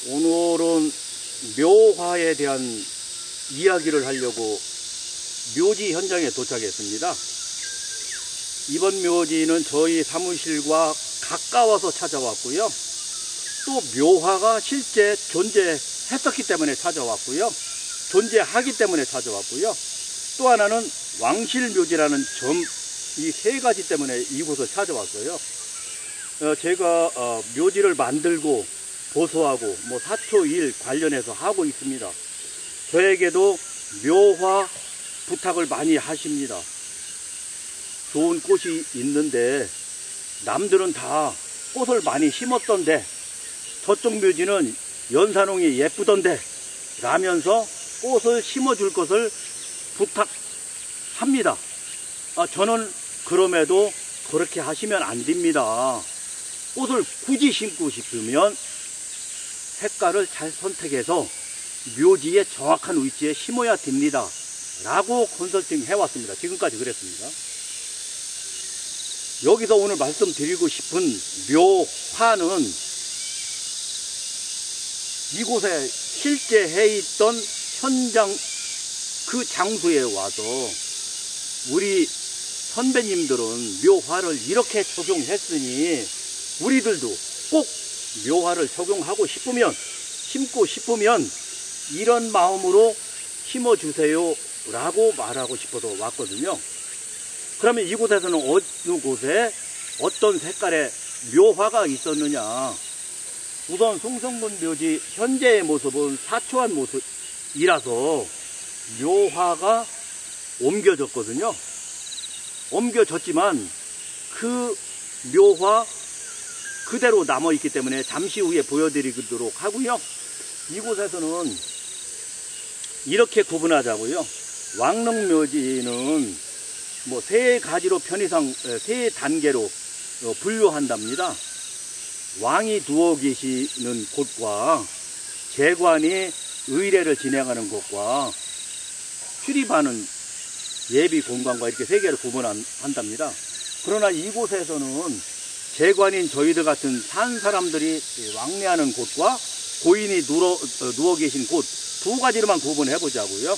오늘은 묘화에 대한 이야기를 하려고 묘지 현장에 도착했습니다. 이번 묘지는 저희 사무실과 가까워서 찾아왔고요. 또 묘화가 실제 존재했었기 때문에 찾아왔고요. 존재하기 때문에 찾아왔고요. 또 하나는 왕실묘지라는 점, 이 세 가지 때문에 이곳을 찾아왔어요. 제가 묘지를 만들고 보수하고 사초일 관련해서 하고 있습니다. 저에게도 묘화 부탁을 많이 하십니다. 좋은 꽃이 있는데 남들은 다 꽃을 많이 심었던데 저쪽 묘지는 연산홍이 예쁘던데 라면서 꽃을 심어줄 것을 부탁합니다. 저는 그럼에도 그렇게 하시면 안 됩니다. 꽃을 굳이 심고 싶으면 색깔을 잘 선택해서 묘지의 정확한 위치에 심어야 됩니다. 라고 컨설팅 해왔습니다. 지금까지 그랬습니다. 여기서 오늘 말씀드리고 싶은 묘화는 이곳에 실제 해있던 현장 그 장소에 와서 우리 선배님들은 묘화를 이렇게 적용했으니 우리들도 꼭 묘화를 적용하고 싶으면, 심고 싶으면 이런 마음으로 심어주세요 라고 말하고 싶어서 왔거든요. 그러면 이곳에서는 어느 곳에 어떤 색깔의 묘화가 있었느냐. 우선 숭성군 묘지 현재의 모습은 사초한 모습이라서 묘화가 옮겨졌거든요. 옮겨졌지만 그 묘화 그대로 남아있기 때문에 잠시 후에 보여드리도록 하고요. 이곳에서는 이렇게 구분하자고요. 왕릉묘지는 세 가지로 편의상 세 단계로 분류한답니다. 왕이 누워 계시는 곳과 재관이 의례를 진행하는 곳과 출입하는 예비 공간과 이렇게 세 개를 구분한답니다. 그러나 이곳에서는 재관인 저희들 같은 산 사람들이 왕래하는 곳과 고인이 누워 계신 곳 두 가지로만 구분해 보자고요.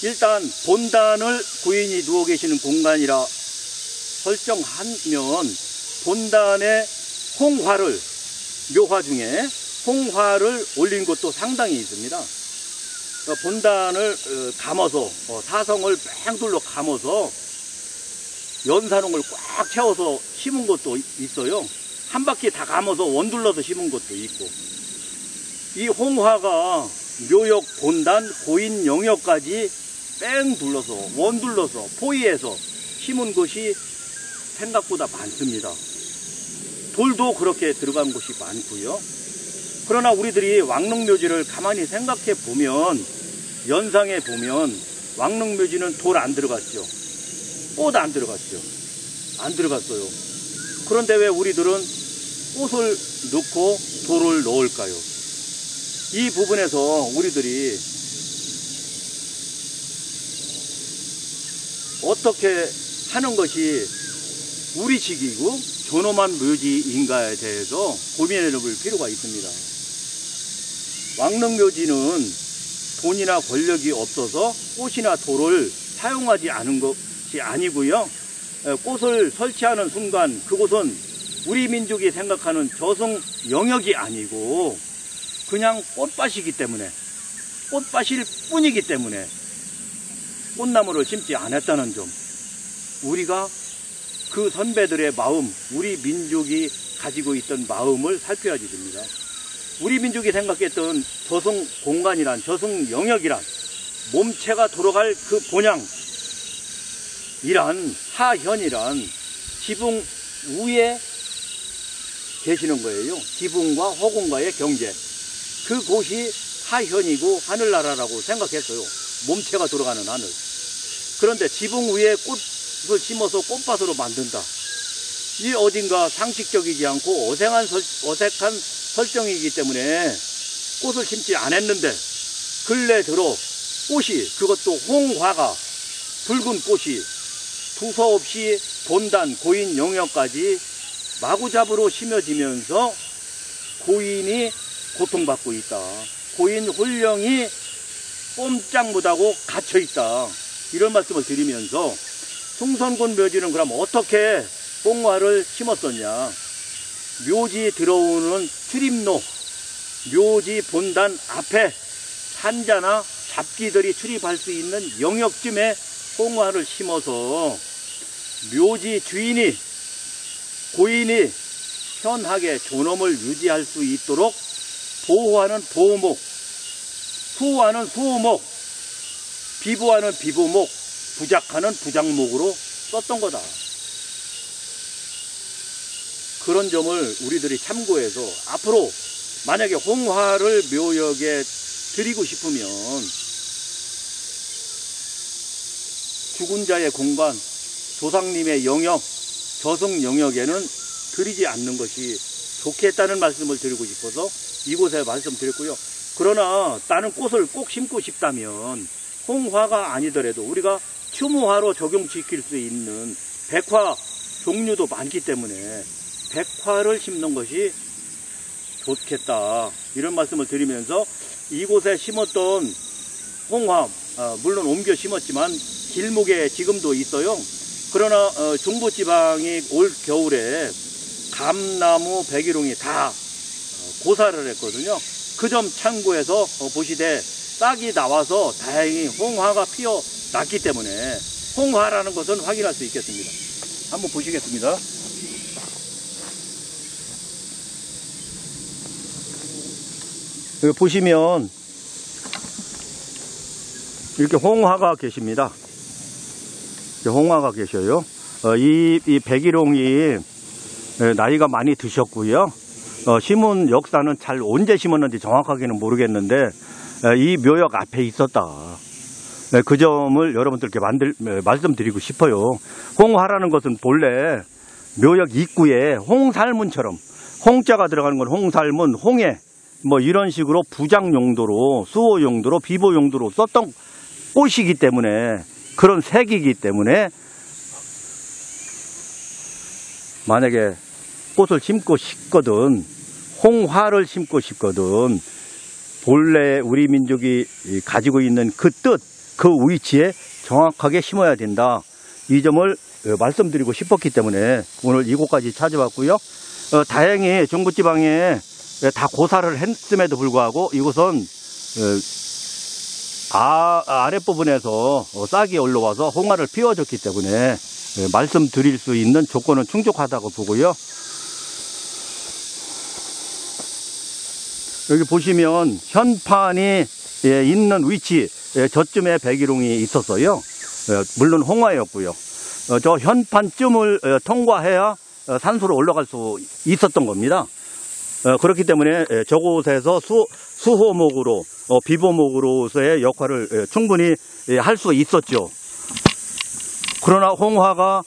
일단 본단을 고인이 누워 계시는 공간이라 설정하면 본단에 홍화를, 묘화 중에 홍화를 올린 곳도 상당히 있습니다. 본단을 감아서 사성을 뺑둘러 감아서 연산홍을 꽉 채워서 심은 곳도 있어요. 한 바퀴 다 감아서 원둘러서 심은 곳도 있고, 이 홍화가 묘역, 본단, 고인 영역까지 뺑 둘러서 원둘러서 포위해서 심은 곳이 생각보다 많습니다. 돌도 그렇게 들어간 곳이 많고요. 그러나 우리들이 왕릉묘지를 가만히 생각해 보면, 연상해 보면 왕릉묘지는 돌 안 들어갔죠. 꽃 안 들어갔죠. 안 들어갔어요. 그런데 왜 우리들은 꽃을 넣고 돌을 넣을까요? 이 부분에서 우리들이 어떻게 하는 것이 우리식이고 존엄한 묘지인가에 대해서 고민해 볼 필요가 있습니다. 왕릉묘지는 돈이나 권력이 없어서 꽃이나 돌을 사용하지 않은 것이 아니고요. 꽃을 설치하는 순간 그곳은 우리 민족이 생각하는 저승 영역이 아니고 그냥 꽃밭이기 때문에, 꽃밭일 뿐이기 때문에 꽃나무를 심지 않았다는 점, 우리가 그 선배들의 마음, 우리 민족이 가지고 있던 마음을 살펴야지 됩니다. 우리 민족이 생각했던 저승 공간이란, 저승 영역이란, 몸체가 돌아갈 그 본향이란, 하현이란 지붕 위에 계시는 거예요. 지붕과 허공과의 경계. 그곳이 하현이고 하늘나라라고 생각했어요. 몸체가 돌아가는 하늘. 그런데 지붕 위에 꽃을 심어서 꽃밭으로 만든다. 이 어딘가 상식적이지 않고 어색한 설정이기 때문에 꽃을 심지 않았는데, 근래 들어 꽃이, 그것도 홍화가, 붉은 꽃이 두서없이 본단, 고인 영역까지 마구잡이로 심어지면서 고인이 고통받고 있다. 고인 혼령이 꼼짝 못하고 갇혀있다. 이런 말씀을 드리면서 숭선군 묘지는 그럼 어떻게 홍화를 심었었냐. 묘지 들어오는 출입로, 묘지 본단 앞에 산자나 잡기들이 출입할 수 있는 영역쯤에 홍화를 심어서 묘지 주인이, 고인이 편하게 존엄을 유지할 수 있도록 보호하는 보호목, 수호하는 수호목, 비보하는 비보목, 부작하는 부작목으로 썼던 거다. 그런 점을 우리들이 참고해서 앞으로 만약에 홍화를 묘역에 드리고 싶으면 죽은 자의 공간, 조상님의 영역, 저승 영역에는 드리지 않는 것이 좋겠다는 말씀을 드리고 싶어서 이곳에 말씀드렸고요. 그러나 다른 꽃을 꼭 심고 싶다면 홍화가 아니더라도 우리가 추모화로 적용시킬 수 있는 백화 종류도 많기 때문에 백화를 심는 것이 좋겠다. 이런 말씀을 드리면서 이곳에 심었던 홍화, 물론 옮겨 심었지만 길목에 지금도 있어요. 그러나 중부지방이 올 겨울에 감나무, 백일홍이 다 고사를 했거든요. 그 점 참고해서 보시되 싹이 나와서 다행히 홍화가 피어났기 때문에 홍화라는 것은 확인할 수 있겠습니다. 한번 보시겠습니다. 여기 보시면 이렇게 홍화가 계십니다. 홍화가 계셔요. 이 백일홍이 나이가 많이 드셨고요. 심은 역사는 잘 언제 심었는지 정확하게는 모르겠는데 이 묘역 앞에 있었다. 그 점을 여러분들께 말씀드리고 싶어요. 홍화라는 것은 본래 묘역 입구에 홍살문처럼, 홍자가 들어가는 건 홍살문, 홍해 뭐 이런 식으로 부작 용도로, 수호 용도로, 비보 용도로 썼던 꽃이기 때문에, 그런 색이기 때문에 만약에 꽃을 심고 싶거든, 홍화를 심고 싶거든, 본래 우리 민족이 가지고 있는 그 뜻, 그 위치에 정확하게 심어야 된다. 이 점을 말씀드리고 싶었기 때문에 오늘 이곳까지 찾아왔고요. 다행히 중부지방에 다 고사를 했음에도 불구하고 이곳은 아랫부분에서 싹이 올라와서 홍화를 피워줬기 때문에 말씀드릴 수 있는 조건은 충족하다고 보고요. 여기 보시면 현판이 있는 위치, 저쯤에 백일홍이 있었어요. 물론 홍화였고요. 저 현판쯤을 통과해야 산수로 올라갈 수 있었던 겁니다. 그렇기 때문에 저곳에서 수호목으로, 비보목으로서의 역할을 충분히 할 수 있었죠. 그러나 홍화가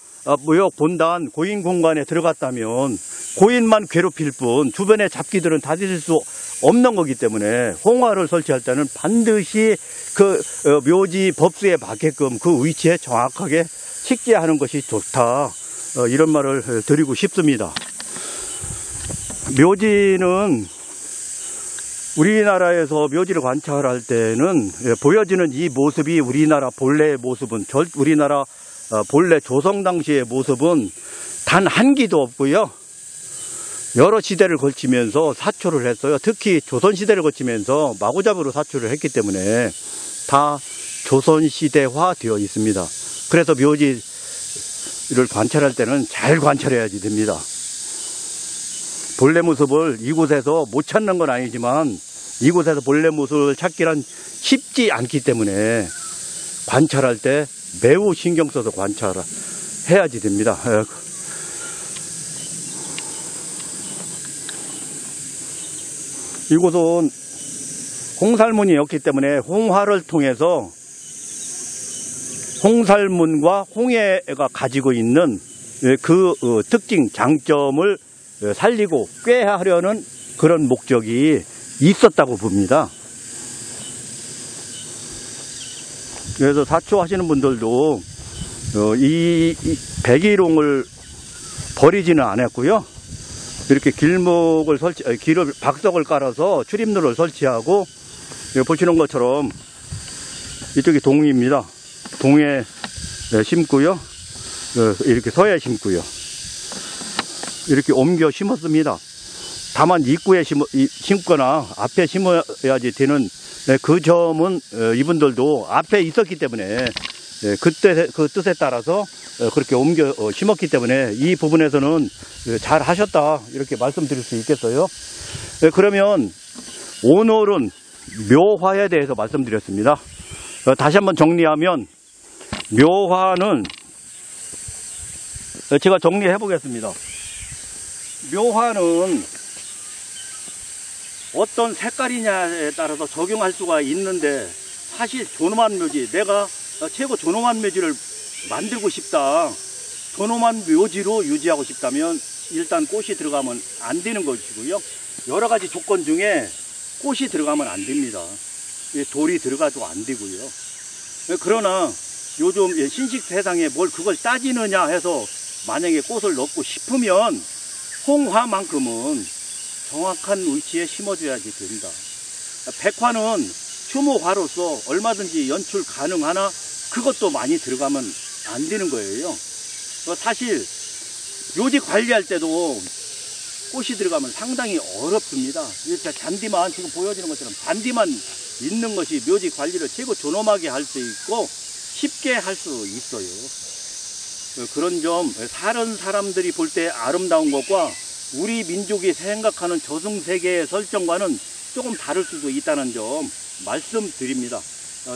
묘역 본단 고인 공간에 들어갔다면 고인만 괴롭힐 뿐 주변의 잡기들은 다스릴 수 없는 거기 때문에 홍화를 설치할 때는 반드시 그 묘지 법수에 맞게끔 그 위치에 정확하게 식재하는 것이 좋다. 이런 말을 드리고 싶습니다. 묘지는 우리나라에서 묘지를 관찰할 때는 보여지는 이 모습이 우리나라 본래의 모습은, 우리나라 본래 조성 당시의 모습은 단 한 기도 없고요. 여러 시대를 거치면서 사초를 했어요. 특히 조선시대를 거치면서 마구잡이로 사초를 했기 때문에 다 조선시대화 되어 있습니다. 그래서 묘지를 관찰할 때는 잘 관찰해야지 됩니다. 본래 모습을 이곳에서 못 찾는 건 아니지만 이곳에서 본래 모습을 찾기란 쉽지 않기 때문에 관찰할 때 매우 신경 써서 관찰해야지 됩니다. 이곳은 홍살문이었기 때문에 홍화를 통해서 홍살문과 홍해가 가지고 있는 그 특징, 장점을 살리고 꾀하려는 그런 목적이 있었다고 봅니다. 그래서 사초하시는 분들도 이 백일홍을 버리지는 않았고요. 이렇게 길목을 박석을 깔아서 출입로를 설치하고, 여기 보시는 것처럼 이쪽이 동입니다. 동에 심고요. 이렇게 서에 심고요. 이렇게 옮겨 심었습니다. 다만 입구에 심거나 앞에 심어야지 되는 그 점은 이분들도 앞에 있었기 때문에 그때 그 뜻에 따라서 그렇게 옮겨 심었기 때문에 이 부분에서는 잘 하셨다 이렇게 말씀드릴 수 있겠어요. 그러면 오늘은 묘화에 대해서 말씀드렸습니다. 다시 한번 정리하면 묘화는 제가 정리해 보겠습니다. 묘화는 어떤 색깔이냐에 따라서 적용할 수가 있는데, 사실 존엄한 묘지, 내가 최고 존엄한 묘지를 만들고 싶다, 존엄한 묘지로 유지하고 싶다면 일단 꽃이 들어가면 안 되는 것이고요. 여러 가지 조건 중에 꽃이 들어가면 안 됩니다. 돌이 들어가도 안 되고요. 그러나 요즘 신식 세상에 뭘 그걸 따지느냐 해서 만약에 꽃을 넣고 싶으면 홍화만큼은 정확한 위치에 심어줘야지 된다. 백화는 추모화로서 얼마든지 연출 가능하나 그것도 많이 들어가면 안 되는 거예요. 사실 묘지 관리할 때도 꽃이 들어가면 상당히 어렵습니다. 잔디만, 지금 보여지는 것처럼 잔디만 있는 것이 묘지 관리를 최고 존엄하게 할 수 있고 쉽게 할 수 있어요. 그런 점, 다른 사람들이 볼 때 아름다운 것과 우리 민족이 생각하는 저승세계의 설정과는 조금 다를 수도 있다는 점 말씀드립니다.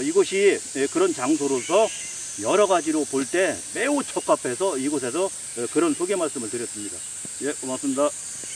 이곳이 그런 장소로서 여러 가지로 볼 때 매우 적합해서 이곳에서 그런 소개 말씀을 드렸습니다. 예, 고맙습니다.